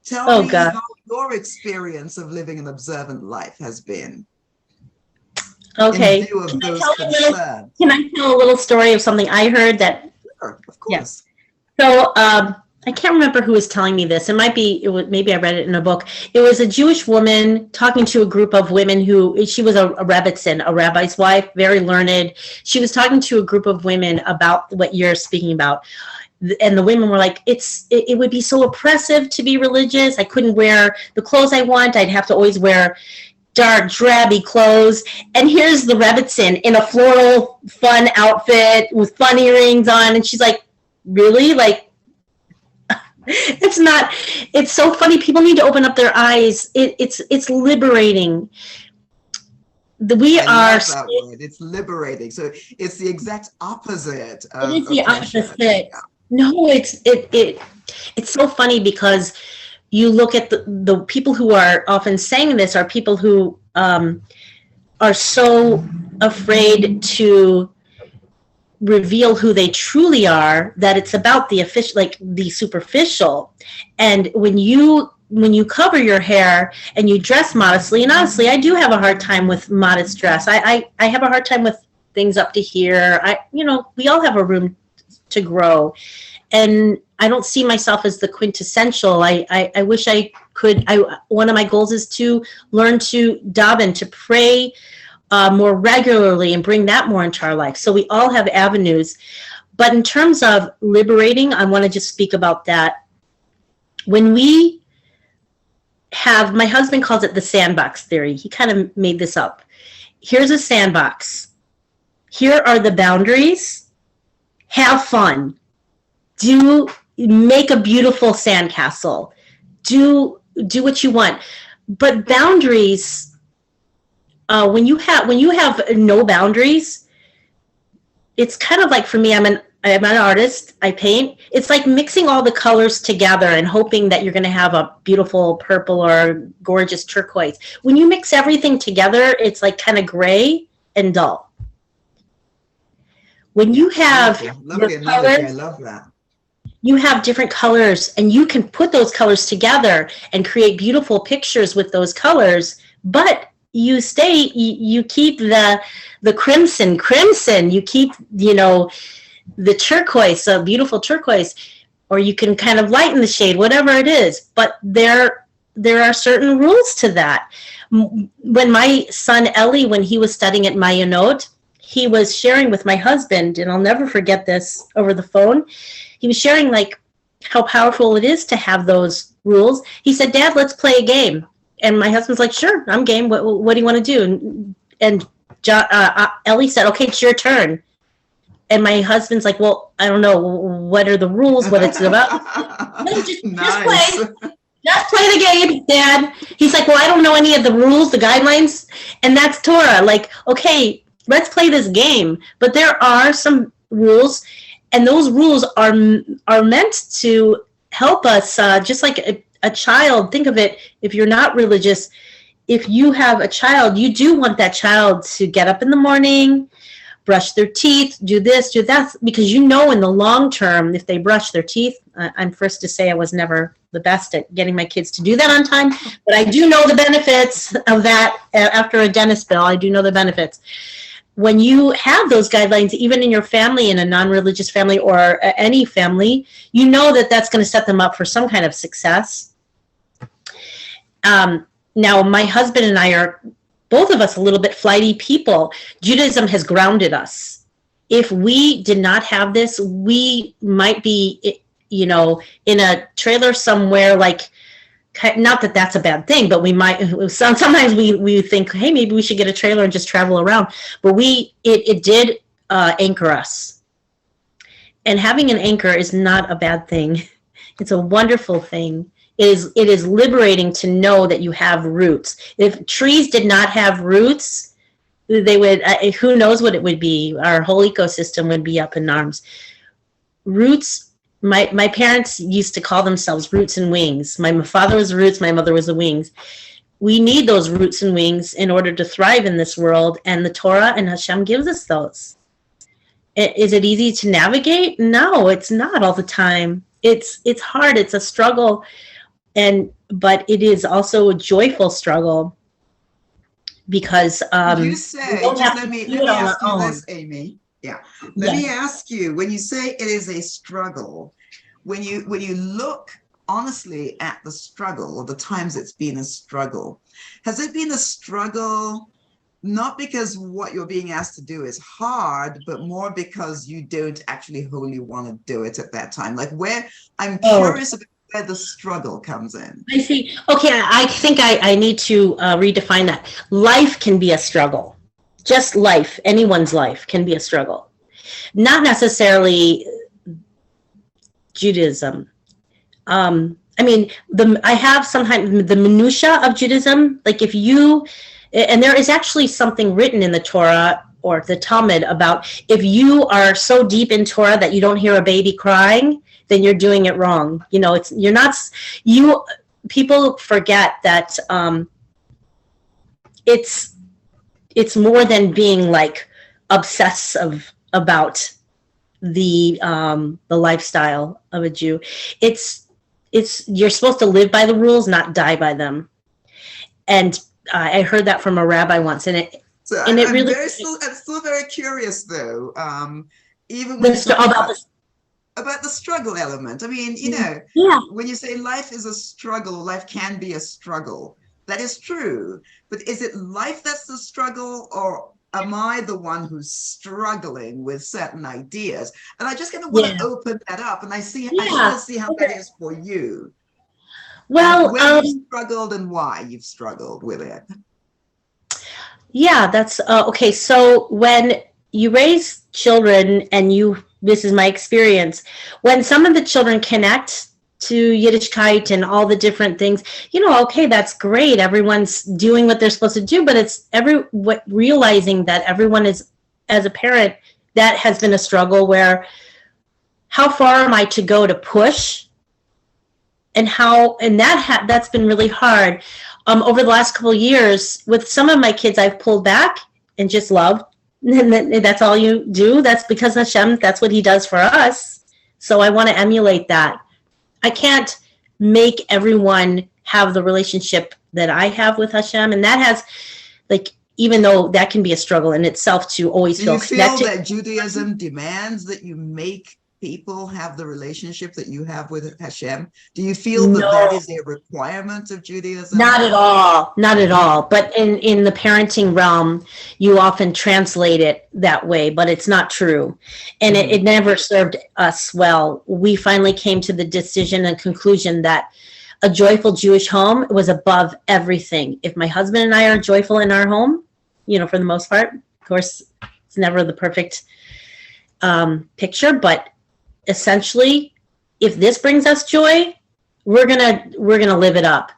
Tell me how your experience of living an observant life has been. Okay. Can I tell a little story of something I heard that? Sure, of course. Yeah. So I can't remember who was telling me this. Maybe I read it in a book. It was a Jewish woman talking to a group of women she was a rebbitzin, a rabbi's wife, very learned. She was talking to a group of women about what you're speaking about. And the women were like, it would be so oppressive to be religious. I couldn't wear the clothes I want. I'd have to always wear dark, drabby clothes. And here's the Rebbitzin in a floral, fun outfit with fun earrings on. And she's like, really? Like, it's so funny. People need to open up their eyes. It's liberating. We I are. love that word. It's liberating. So it's the exact opposite of, it is the kosher. opposite. Yeah. No, it's so funny because you look at the people who are often saying this are people who are so afraid to reveal who they truly are that it's about the official, like the superficial. And when you cover your hair and you dress modestly, and honestly, I do have a hard time with modest dress. I have a hard time with things up to here. We all have a room to grow. And I don't see myself as the quintessential. I wish I could. One of my goals is to learn to daven, to pray more regularly and bring that more into our life. So we all have avenues. But in terms of liberating, I want to just speak about that. When we have, my husband calls it the sandbox theory. He kind of made this up. Here's a sandbox. Here are the boundaries. Have fun. Make a beautiful sandcastle. Do what you want. But boundaries, when you have no boundaries, it's kind of like, for me, I'm an artist. I paint. It's like mixing all the colors together and hoping that you're going to have a beautiful purple or gorgeous turquoise. When you mix everything together, it's like kind of gray and dull. When you have lovely analogy, I love that. You have different colors, and you can put those colors together and create beautiful pictures with those colors, but you keep the crimson, you keep, the turquoise, a beautiful turquoise, or you can kind of lighten the shade, whatever it is. But there are certain rules to that. When my son Ellie, when he was studying at Mayanot, he was sharing with my husband, and I'll never forget this over the phone. He was sharing like how powerful it is to have those rules. He said, "Dad, let's play a game." And my husband's like, "Sure, I'm game. What do you want to do?" And Ellie said, "Okay, it's your turn." And my husband's like, "Well, I don't know. What are the rules? What it's about?" No, just play. Just play the game, Dad. He's like, "Well, I don't know any of the rules, the guidelines." And that's Torah. Like, okay, let's play this game. But there are some rules, and those rules are meant to help us, just like a child. Think of it, if you're not religious, if you have a child, you do want that child to get up in the morning, brush their teeth, do this, do that, because in the long term, if they brush their teeth, I'm first to say I was never the best at getting my kids to do that on time, but I do know the benefits of that. After a dentist bill, I do know the benefits. When you have those guidelines, even in your family, in a non-religious family or any family, you know that that's going to set them up for some kind of success. Now, my husband and I are, both of us, a little bit flighty people. Judaism has grounded us. If we did not have this, we might be, in a trailer somewhere, like, not that that's a bad thing, but we might, sometimes we think, hey, maybe we should get a trailer and just travel around. But it did anchor us. And having an anchor is not a bad thing. It's a wonderful thing. It is liberating to know that you have roots. If trees did not have roots, they would, who knows what it would be. Our whole ecosystem would be up in arms. Roots. My parents used to call themselves roots and wings. My father was the roots, my mother was the wings. We need those roots and wings in order to thrive in this world, and the Torah and Hashem gives us those. Is it easy to navigate? No, it's not all the time. It's hard, it's a struggle, but it is also a joyful struggle, because you say, let me ask you this, Amy. Yeah. Let me ask you, when you say it is a struggle, when you look honestly at the struggle, or the times it's been a struggle, has it been a struggle not because what you're being asked to do is hard, but more because you don't actually wholly want to do it at that time? Like, where I'm curious about where the struggle comes in. I see. Okay, I think I need to redefine that. Life can be a struggle. Just life, anyone's life can be a struggle. Not necessarily Judaism. I mean, I have sometimes the minutia of Judaism. Like if you, and there is actually something written in the Torah or the Talmud about if you are so deep in Torah that you don't hear a baby crying, then you're doing it wrong. You know, you're not, people forget that it's more than being like obsessive about the lifestyle of a Jew. It's you're supposed to live by the rules, not die by them. And I heard that from a rabbi once, and it I'm really I'm still very curious though. Even when about the struggle element. I mean, you know, when you say life is a struggle, life can be a struggle. That is true. But is it life that's the struggle, or am I the one who's struggling with certain ideas? And I just kind of want to open that up, and I want to see how that is for you. Well, when you've struggled and why you've struggled with it. Yeah, that's okay. So when you raise children, and this is my experience, when some of the children connect to Yiddishkeit and all the different things, okay, that's great. Everyone's doing what they're supposed to do, but it's realizing that everyone is, as a parent, that has been a struggle where how far am I to go to push, and that's been really hard. Over the last couple of years, with some of my kids, I've pulled back and just loved. And that's all you do. That's because Hashem, that's what he does for us. So I want to emulate that. I can't make everyone have the relationship that I have with Hashem. And that has, even though that can be a struggle in itself to always feel connected. Do you feel that Judaism demands that you make people have the relationship that you have with Hashem? Do you feel that is a requirement of Judaism? Not at all. Not at all. But in the parenting realm, you often translate it that way, but it's not true. And it never served us well. We finally came to the decision and conclusion that a joyful Jewish home was above everything. If my husband and I are joyful in our home, for the most part, of course, it's never the perfect picture, but essentially, if this brings us joy, we're gonna live it up.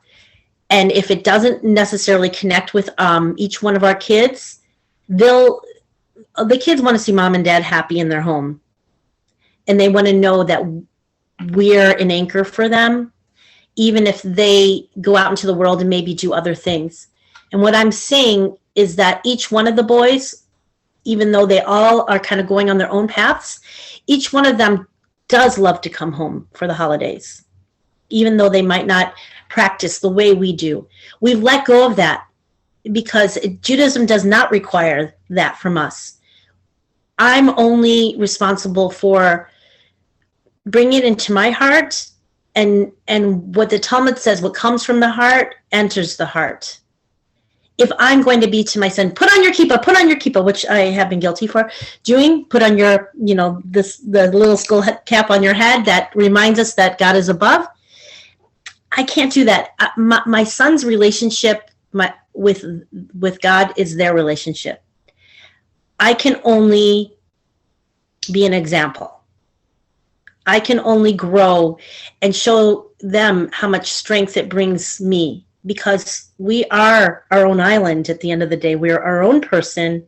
And if it doesn't necessarily connect with each one of our kids, the kids want to see mom and dad happy in their home, and they want to know that we're an anchor for them, even if they go out into the world and maybe do other things. And what I'm saying is that each one of the boys, even though they all are kind of going on their own paths, each one of them does love to come home for the holidays, even though they might not practice the way we do. We've let go of that because Judaism does not require that from us. I'm only responsible for bringing it into my heart, and what the Talmud says, what comes from the heart enters the heart. If I'm going to be to my son, put on your kippah, which I have been guilty for doing, put on your, the little skull cap on your head that reminds us that God is above. I can't do that. My son's relationship with God is their relationship. I can only be an example. I can only grow and show them how much strength it brings me, because we are our own island at the end of the day. We are our own person.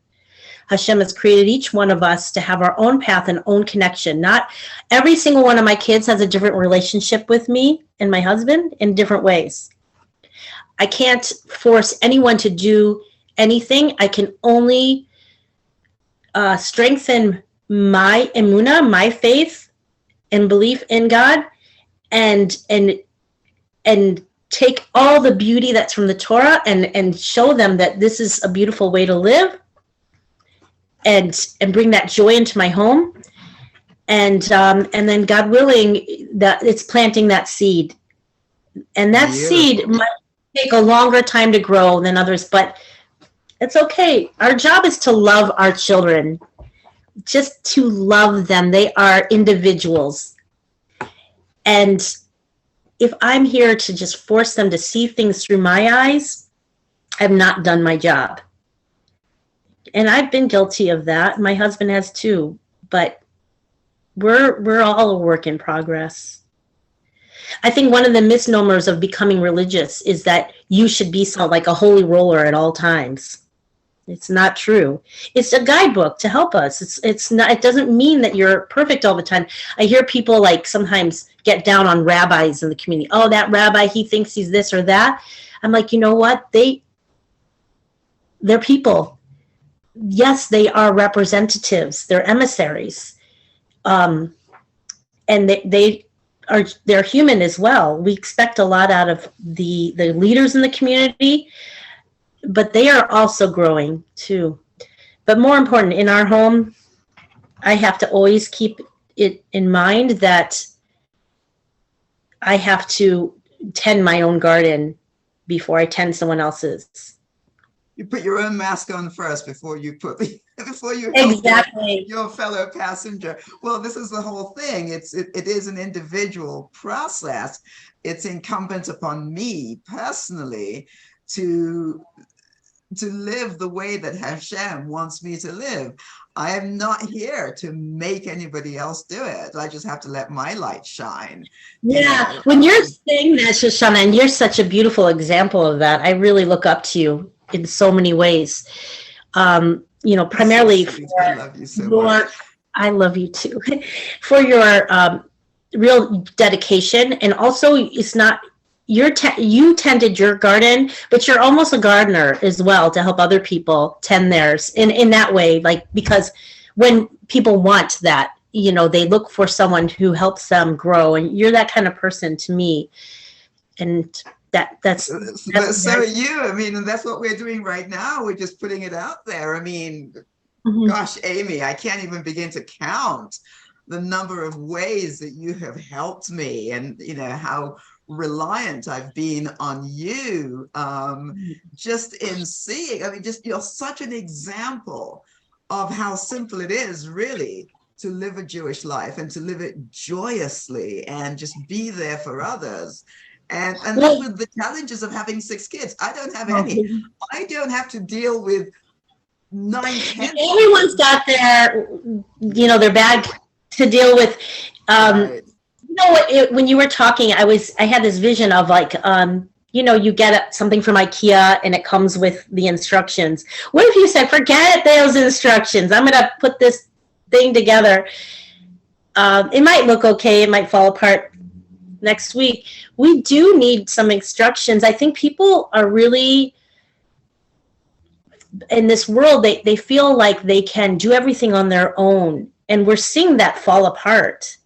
Hashem has created each one of us to have our own path and own connection. Not every single one of my kids has a different relationship with me and my husband in different ways. I can't force anyone to do anything. I can only strengthen my emunah, my faith and belief in God, and take all the beauty that's from the Torah and show them that this is a beautiful way to live, and bring that joy into my home. And then, God willing, that it's planting that seed. And that seed might take a longer time to grow than others, but it's okay. Our job is to love our children, just to love them. They are individuals. And if I'm here to just force them to see things through my eyes, I've not done my job. And I've been guilty of that. My husband has too. But we're all a work in progress. I think one of the misnomers of becoming religious is that you should be like a holy roller at all times. It's not true. It's a guidebook to help us. It's not. It doesn't mean that you're perfect all the time. I hear people like sometimes get down on rabbis in the community. Oh, that rabbi, he thinks he's this or that. I'm like, you know what? They're people. Yes, they are representatives. They're emissaries, and they're human as well. We expect a lot out of the leaders in the community, but they are also growing too. But more important, in our home, I have to always keep it in mind that I have to tend my own garden before I tend someone else's. You put your own mask on first before you help Exactly. your fellow passenger. Well, this is the whole thing. It is an individual process. It's incumbent upon me personally to live the way that Hashem wants me to live. I am not here to make anybody else do it. I just have to let my light shine. Yeah, when you're saying that, Shoshana, and you're such a beautiful example of that, I really look up to you in so many ways. Primarily I love you so much. I love you too. For your real dedication, and also it's not you tended your garden, but you're almost a gardener as well to help other people tend theirs in that way, like, because when people want that, they look for someone who helps them grow, and you're that kind of person to me. And that's so are you. I mean, and that's what we're doing right now. We're just putting it out there. I mean, gosh, Amy, I can't even begin to count the number of ways that you have helped me, and how reliant I've been on you, just in seeing. I mean, just you're such an example of how simple it is, really, to live a Jewish life and to live it joyously and just be there for others. And that's with the challenges of having 6 kids. I don't have any. I don't have to deal with 9, 10. Everyone's got their bag to deal with. Right. When you were talking, I had this vision of like, you get something from IKEA and it comes with the instructions. What if you said, forget those instructions, I'm going to put this thing together? It might look okay. It might fall apart next week. We do need some instructions. I think people are really, in this world, they feel like they can do everything on their own. And we're seeing that fall apart.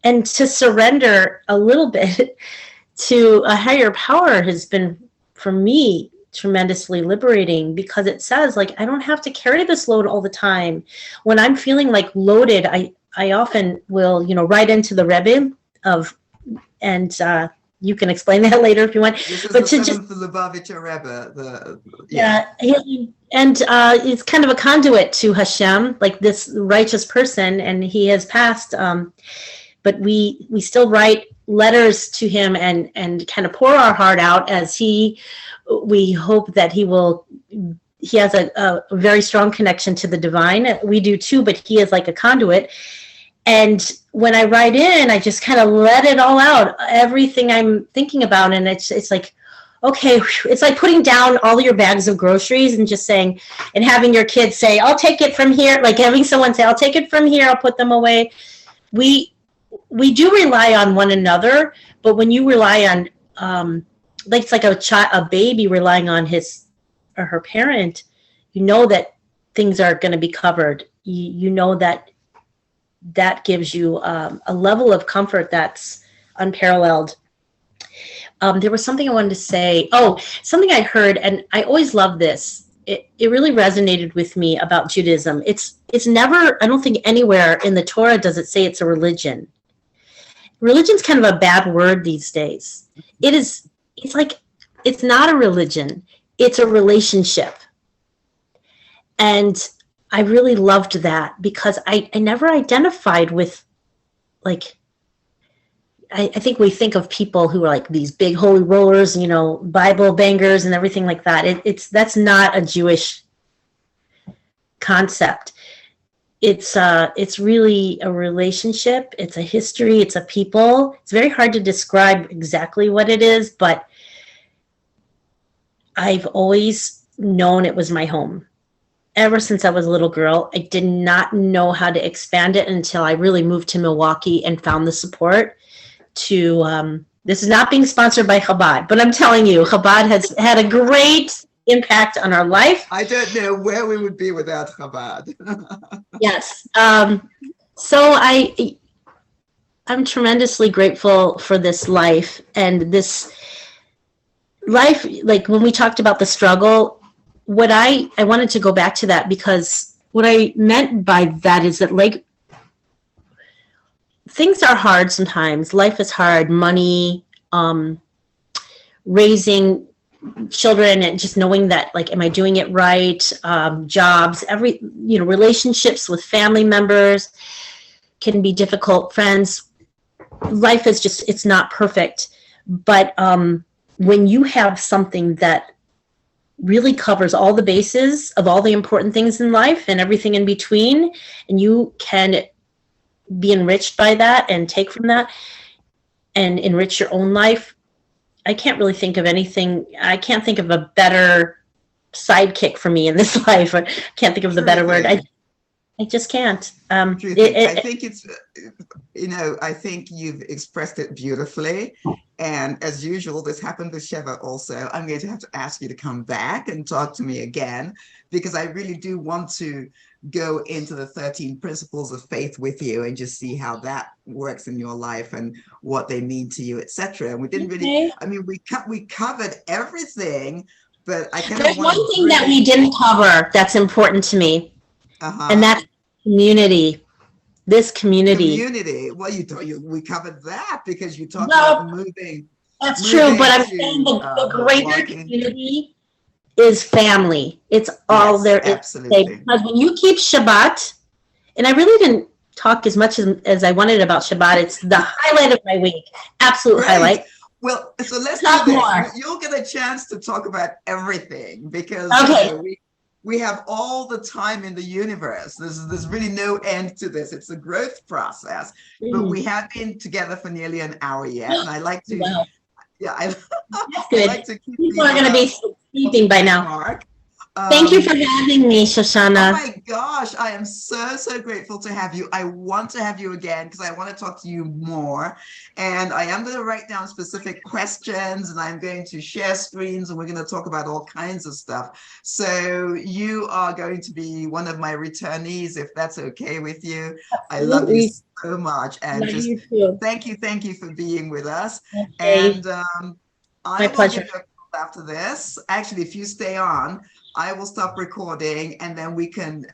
And to surrender a little bit to a higher power has been, for me, tremendously liberating, because it says, like, I don't have to carry this load all the time. When I'm feeling like loaded, I often will, write into the Rebbe and you can explain that later if you want. This is but the seventh Lubavitcher Rebbe. And it's kind of a conduit to Hashem, like this righteous person, and he has passed. But we still write letters to him and kind of pour our heart out as we hope that he has a very strong connection to the divine. We do too, but he is like a conduit. And when I write in, I just kind of let it all out, everything I'm thinking about. And it's like, okay, it's like putting down all your bags of groceries and just saying, and having your kids say, I'll take it from here. Like having someone say, I'll take it from here. I'll put them away. We do rely on one another, but when you rely on, like it's like a baby relying on his or her parent, you know that things are going to be covered. You know that gives you a level of comfort that's unparalleled. There was something I wanted to say. Oh, something I heard, and I always love this. It really resonated with me about Judaism. It's never, I don't think anywhere in the Torah does it say it's a religion. Religion's kind of a bad word these days. It's not a religion. It's a relationship. And I really loved that, because I never identified with, like, I think we think of people who are like these big holy rollers, you know, Bible bangers and everything like that. That's not a Jewish concept. It's really a relationship. It's a history. It's a people. It's very hard to describe exactly what it is, but I've always known it was my home. Ever since I was a little girl, I did not know how to expand it until I really moved to Milwaukee and found the support to, this is not being sponsored by Chabad, but I'm telling you, Chabad has had a great impact on our life. I don't know where we would be without Chabad. Yes. So I'm tremendously grateful for this life, and this life, like when we talked about the struggle, what I wanted to go back to that, because what I meant by that is that, like, things are hard sometimes. Life is hard. Money, raising children, and just knowing that, like, am I doing it right? Jobs, relationships with family members can be difficult. Friends, life is just, it's not perfect. But when you have something that really covers all the bases of all the important things in life and everything in between, and you can be enriched by that and take from that and enrich your own life, I can't really think of anything. I can't think of a better sidekick for me in this life. I can't think of the better word. I just can't. I think it's, I think you've expressed it beautifully. And as usual, this happened with Sheva also. I'm going to have to ask you to come back and talk to me again, because I really do want to go into the 13 principles of faith with you and just see how that works in your life and what they mean to you, etc. And we didn't really, I mean, we covered everything, but I kind of There's one thing that we didn't cover that's important to me. And that's community. This community. Well, we covered that because you talked about moving. That's true, but I'm saying the greater community is family. It's all there is. Absolutely. Because when you keep Shabbat, and I really didn't talk as much as I wanted about Shabbat. It's the highlight of my week. Absolute highlight. Well, so let's do this. You'll get a chance to talk about everything, because we have all the time in the universe. There's really no end to this. It's a growth process, but we have been together for nearly an hour yet. And I like to, I like to keep people are going to be sleeping by now. Mark. Thank you for having me, Shoshana. Oh my gosh, I am so grateful to have you. I want to have you again because I want to talk to you more. And I am going to write down specific questions, and I'm going to share screens, and we're going to talk about all kinds of stuff. So you are going to be one of my returnees, if that's okay with you. Absolutely. I love you so much. And just thank you for being with us. Okay. And my pleasure. After this, actually, if you stay on, I will stop recording, and then we can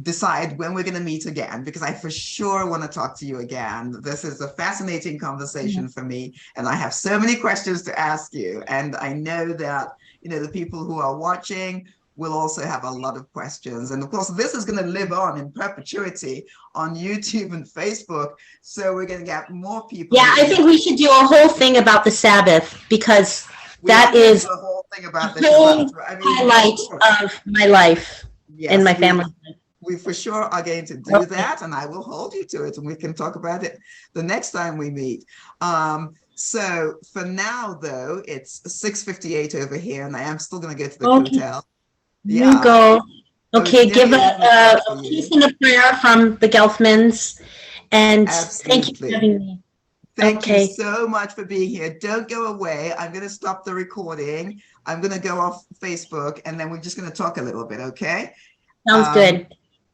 decide when we're going to meet again, because I for sure want to talk to you again. This is a fascinating conversation for me, and I have so many questions to ask you. And I know that, the people who are watching will also have a lot of questions. And of course, this is going to live on in perpetuity on YouTube and Facebook. So we're going to get more people. Yeah, I think we should do a whole thing about the Sabbath, because that is the whole thing about the highlight of my life and my family. We for sure are going to do that, and I will hold you to it, and we can talk about it the next time we meet. So for now, though, it's 6:58 over here, and I am still going to go to the hotel. You go. Okay, give a peace and a prayer from the Gelfmans, and thank you for having me. Thank you so much for being here. Don't go away. I'm going to stop the recording. I'm going to go off Facebook, and then we're just going to talk a little bit, okay? Sounds good.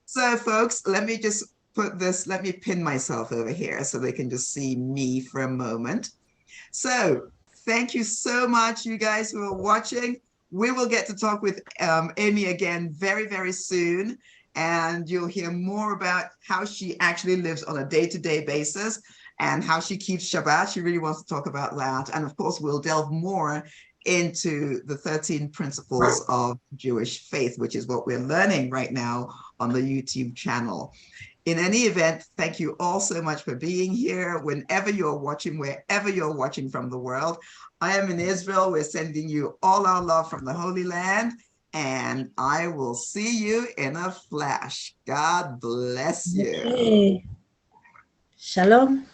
So, folks, let me just let me pin myself over here so they can just see me for a moment. So, thank you so much, you guys who are watching. We will get to talk with Amy again very soon, and you'll hear more about how she actually lives on a day-to-day basis and how she keeps Shabbat. She really wants to talk about that. And of course, we'll delve more into the 13 principles of Jewish faith, which is what we're learning right now on the YouTube channel. In any event, thank you all so much for being here. Whenever you're watching, wherever you're watching from the world, I am in Israel. We're sending you all our love from the Holy Land, and I will see you in a flash. God bless you. Okay. Shalom.